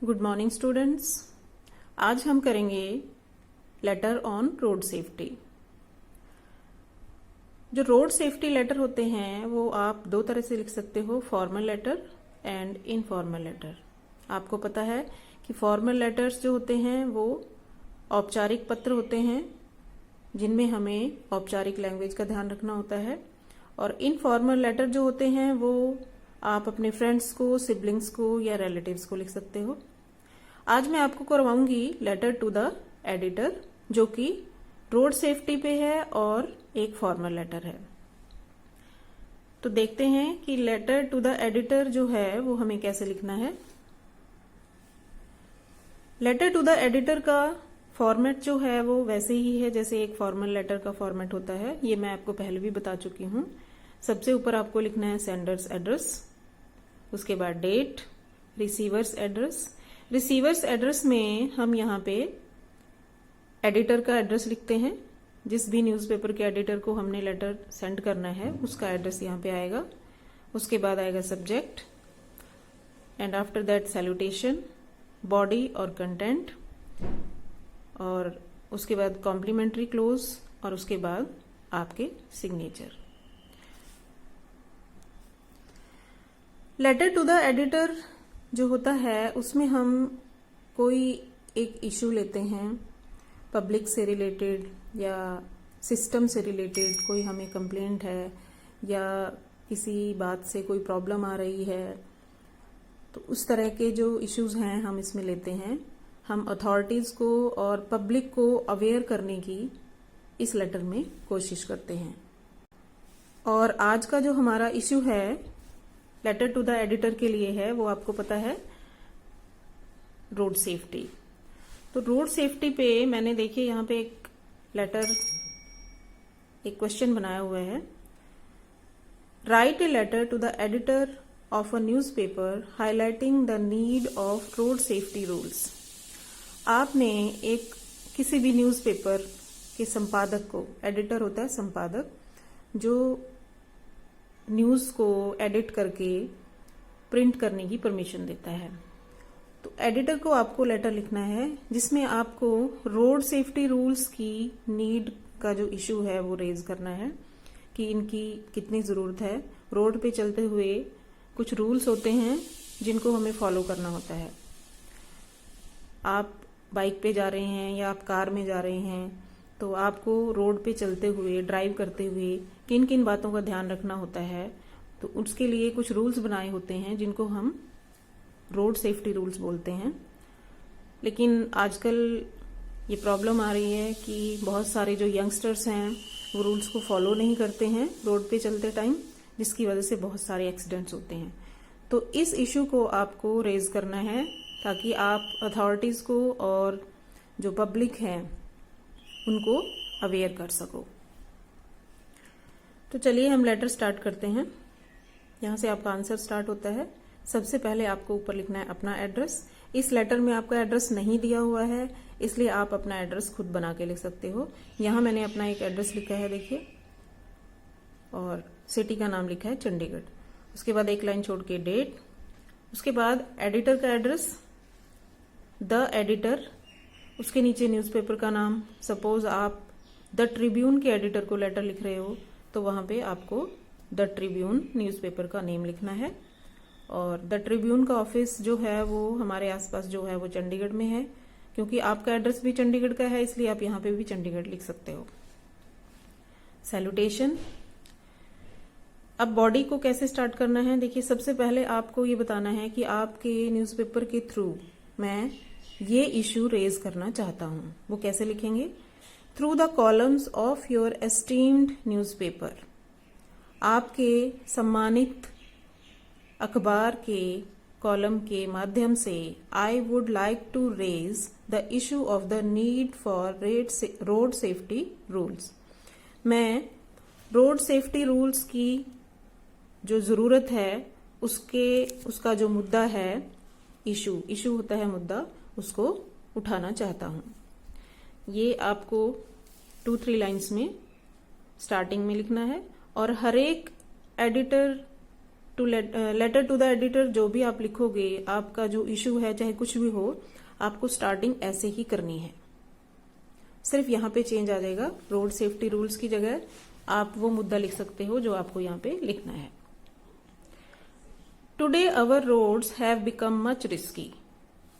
Good morning students. आज हम करेंगे लेटर ऑन रोड सेफ्टी। जो रोड सेफ्टी लेटर होते हैं वो आप दो तरह से लिख सकते हो, formal letter and informal letter. आपको पता है कि फॉर्मल लेटर्स जो होते हैं वो औपचारिक पत्र होते हैं जिनमें हमें औपचारिक लैंग्वेज का ध्यान रखना होता है, और इनफॉर्मल लेटर जो होते हैं वो आप अपने फ्रेंड्स को, सिबलिंग्स को या रिलेटिव्स को लिख सकते हो। आज मैं आपको करवाऊंगी लेटर टू द एडिटर, जो कि रोड सेफ्टी पे है और एक फॉर्मल लेटर है। तो देखते हैं कि लेटर टू द एडिटर जो है वो हमें कैसे लिखना है। लेटर टू द एडिटर का फॉर्मेट जो है वो वैसे ही है जैसे एक फॉर्मल लेटर का फॉर्मेट होता है। ये मैं आपको पहले भी बता चुकी हूं। सबसे ऊपर आपको लिखना है सेंडर्स एड्रेस, उसके बाद date, receiver's address. Receiver's address में हम यहाँ पे एडिटर का एड्रेस लिखते हैं। जिस भी न्यूज़पेपर के एडिटर को हमने लेटर सेंड करना है उसका एड्रेस यहाँ पे आएगा। उसके बाद आएगा subject, and after that salutation, body और कंटेंट, और उसके बाद कॉम्प्लीमेंट्री क्लोज, और उसके बाद आपके signature. Letter to the editor जो होता है उसमें हम कोई एक इशू लेते हैं, पब्लिक से रिलेटेड या सिस्टम से रिलेटेड कोई हमें कंप्लेंट है या किसी बात से कोई प्रॉब्लम आ रही है, तो उस तरह के जो इश्यूज हैं हम इसमें लेते हैं। हम अथॉरिटीज को और पब्लिक को अवेयर करने की इस लेटर में कोशिश करते हैं। और आज का जो हमारा इश्यू है लेटर टू द एडिटर के लिए है, वो आपको पता है रोड सेफ्टी। तो रोड सेफ्टी पे मैंने देखिए यहाँ पे एक क्वेश्चन बनाया हुआ है। Write a letter to the editor of a newspaper highlighting the need of road safety rules. आपने एक किसी भी न्यूज़पेपर के संपादक को, एडिटर होता है संपादक, जो न्यूज़ को एडिट करके प्रिंट करने की परमिशन देता है, तो एडिटर को आपको लेटर लिखना है जिसमें आपको रोड सेफ्टी रूल्स की नीड का जो इशू है वो रेज करना है कि इनकी कितनी ज़रूरत है। रोड पे चलते हुए कुछ रूल्स होते हैं जिनको हमें फॉलो करना होता है। आप बाइक पे जा रहे हैं या आप कार में जा रहे हैं, तो आपको रोड पे चलते हुए, ड्राइव करते हुए किन किन बातों का ध्यान रखना होता है, तो उसके लिए कुछ रूल्स बनाए होते हैं जिनको हम रोड सेफ्टी रूल्स बोलते हैं। लेकिन आजकल ये प्रॉब्लम आ रही है कि बहुत सारे जो यंगस्टर्स हैं वो रूल्स को फॉलो नहीं करते हैं रोड पे चलते टाइम, जिसकी वजह से बहुत सारे एक्सीडेंट्स होते हैं। तो इस इशू को आपको रेज करना है ताकि आप अथॉरिटीज को और जो पब्लिक है उनको अवेयर कर सको। तो चलिए हम लेटर स्टार्ट करते हैं। यहाँ से आपका आंसर स्टार्ट होता है। सबसे पहले आपको ऊपर लिखना है अपना एड्रेस। इस लेटर में आपका एड्रेस नहीं दिया हुआ है, इसलिए आप अपना एड्रेस खुद बना के लिख सकते हो। यहाँ मैंने अपना एक एड्रेस लिखा है देखिए, और सिटी का नाम लिखा है चंडीगढ़। उसके बाद एक लाइन छोड़ के डेट, उसके बाद एडिटर का एड्रेस, द एडिटर, उसके नीचे न्यूज़पेपर का नाम। सपोज आप द ट्रिब्यून के एडिटर को लेटर लिख रहे हो तो वहां पे आपको द ट्रिब्यून न्यूज़पेपर का नेम लिखना है। और द ट्रिब्यून का ऑफिस जो है वो हमारे आसपास जो है वो चंडीगढ़ में है, क्योंकि आपका एड्रेस भी चंडीगढ़ का है इसलिए आप यहाँ पे भी चंडीगढ़ लिख सकते हो। सैल्यूटेशन। अब बॉडी को कैसे स्टार्ट करना है, देखिए सबसे पहले आपको ये बताना है कि आपके न्यूज़पेपर के थ्रू मैं ये इश्यू रेज करना चाहता हूं। वो कैसे लिखेंगे? Through the columns of your esteemed newspaper. आपके सम्मानित अखबार के कॉलम के माध्यम से I would like to raise the issue of the need for road safety rules. मैं रोड सेफ्टी रूल्स की जो जरूरत है उसका जो मुद्दा है, इशू होता है मुद्दा, उसको उठाना चाहता हूं। ये आपको 2-3 लाइन्स में स्टार्टिंग में लिखना है, और हर एक editor to letter to the editor, जो भी आप लिखोगे, आपका जो इशू है चाहे कुछ भी हो, आपको स्टार्टिंग ऐसे ही करनी है। सिर्फ यहाँ पे चेंज आ जाएगा, रोड सेफ्टी रूल्स की जगह आप वो मुद्दा लिख सकते हो जो आपको यहाँ पे लिखना है। Today our roads have become much risky.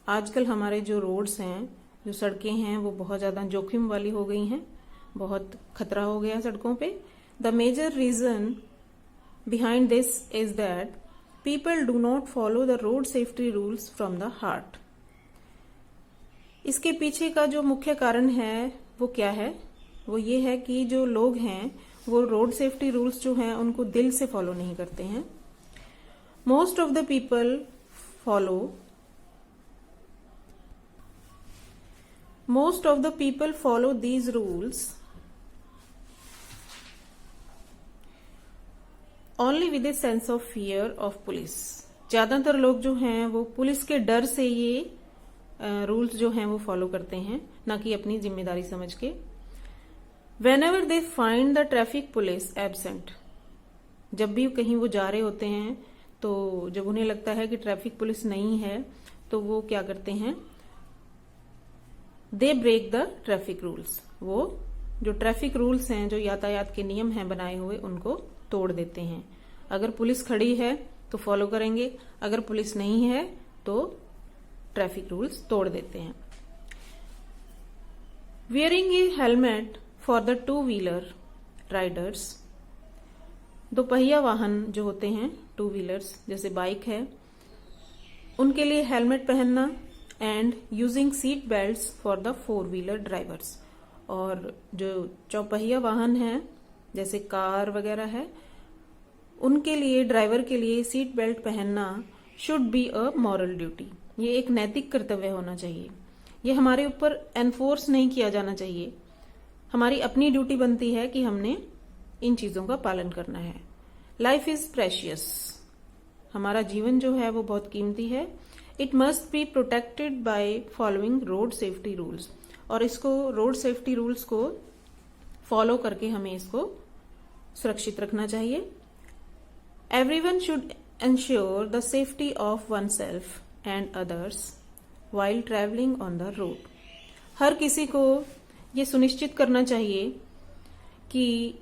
आजकल हमारे जो रोड्स हैं, जो सड़कें हैं, वो बहुत ज्यादा जोखिम वाली हो गई हैं, बहुत खतरा हो गया सड़कों पे। The major reason behind this is that people do not follow the road safety rules from the heart. इसके पीछे का जो मुख्य कारण है वो क्या है? वो ये है कि जो लोग हैं वो रोड सेफ्टी रूल्स जो हैं उनको दिल से फॉलो नहीं करते हैं। Most of the people follow these rules only with a sense of fear of police. ज्यादातर लोग जो हैं वो पुलिस के डर से ये रूल्स जो हैं वो फॉलो करते हैं, ना कि अपनी जिम्मेदारी समझ के। Whenever they find the traffic police absent, जब भी कहीं वो जा रहे होते हैं तो जब उन्हें लगता है कि ट्रैफिक पुलिस नहीं है तो वो क्या करते हैं? They break the traffic rules। वो जो ट्रैफिक रूल्स हैं, जो यातायात के नियम हैं बनाए हुए, उनको तोड़ देते हैं। अगर पुलिस खड़ी है तो फॉलो करेंगे, अगर पुलिस नहीं है तो ट्रैफिक रूल्स तोड़ देते हैं। Wearing a helmet for the two wheeler Riders, दोपहिया वाहन जो होते हैं, टू व्हीलर्स जैसे बाइक है, उनके लिए हेलमेट पहनना। And using seat belts for the four wheeler drivers, और जो चौपहिया वाहन है जैसे कार वगैरह है, उनके लिए, ड्राइवर के लिए सीट बेल्ट पहनना should be a moral duty. ये एक नैतिक कर्तव्य होना चाहिए। ये हमारे ऊपर एनफोर्स नहीं किया जाना चाहिए। हमारी अपनी ड्यूटी बनती है कि हमने इन चीजों का पालन करना है। लाइफ इज प्रेशियस, हमारा जीवन जो है वो बहुत कीमती है। It must be protected by following road safety rules, और इसको, रोड सेफ्टी रूल्स को फॉलो करके हमें इसको सुरक्षित रखना चाहिए। Everyone should ensure the safety of one self and others while traveling on the road। हर किसी को ये सुनिश्चित करना चाहिए कि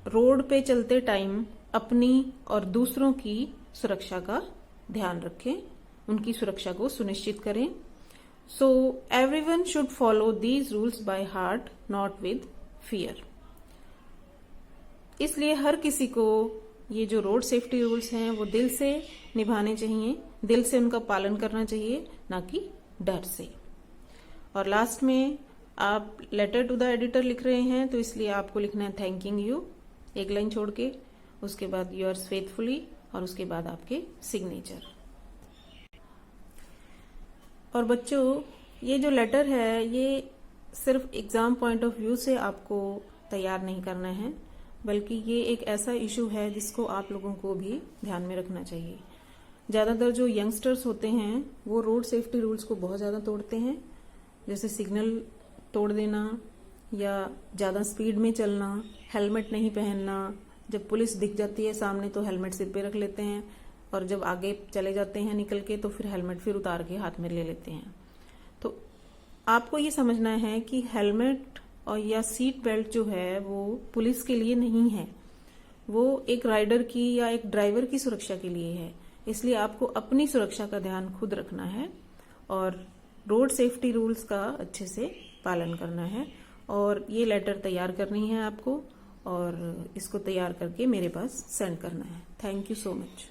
रोड पे चलते टाइम अपनी और दूसरों की सुरक्षा का ध्यान रखें, उनकी सुरक्षा को सुनिश्चित करें। So everyone should follow these rules by heart, not with fear. इसलिए हर किसी को ये जो रोड सेफ्टी रूल्स हैं वो दिल से निभाने चाहिए, दिल से उनका पालन करना चाहिए, ना कि डर से। और लास्ट में आप लेटर टू द एडिटर लिख रहे हैं तो इसलिए आपको लिखना है थैंकिंग यू, एक लाइन छोड़ के, उसके बाद योर्स फेथफुली, और उसके बाद आपके सिग्नेचर। और बच्चों, ये जो लेटर है ये सिर्फ एग्जाम पॉइंट ऑफ व्यू से आपको तैयार नहीं करना है, बल्कि ये एक ऐसा इशू है जिसको आप लोगों को भी ध्यान में रखना चाहिए। ज्यादातर जो यंगस्टर्स होते हैं वो रोड सेफ्टी रूल्स को बहुत ज्यादा तोड़ते हैं, जैसे सिग्नल तोड़ देना या ज्यादा स्पीड में चलना, हेलमेट नहीं पहनना, जब पुलिस दिख जाती है सामने तो हेलमेट सिर पे रख लेते हैं, और जब आगे चले जाते हैं निकल के तो फिर हेलमेट फिर उतार के हाथ में ले लेते हैं। तो आपको ये समझना है कि हेलमेट और या सीट बेल्ट जो है वो पुलिस के लिए नहीं है, वो एक राइडर की या एक ड्राइवर की सुरक्षा के लिए है। इसलिए आपको अपनी सुरक्षा का ध्यान खुद रखना है और रोड सेफ्टी रूल्स का अच्छे से पालन करना है। और ये लेटर तैयार करनी है आपको, और इसको तैयार करके मेरे पास सेंड करना है। Thank you so much.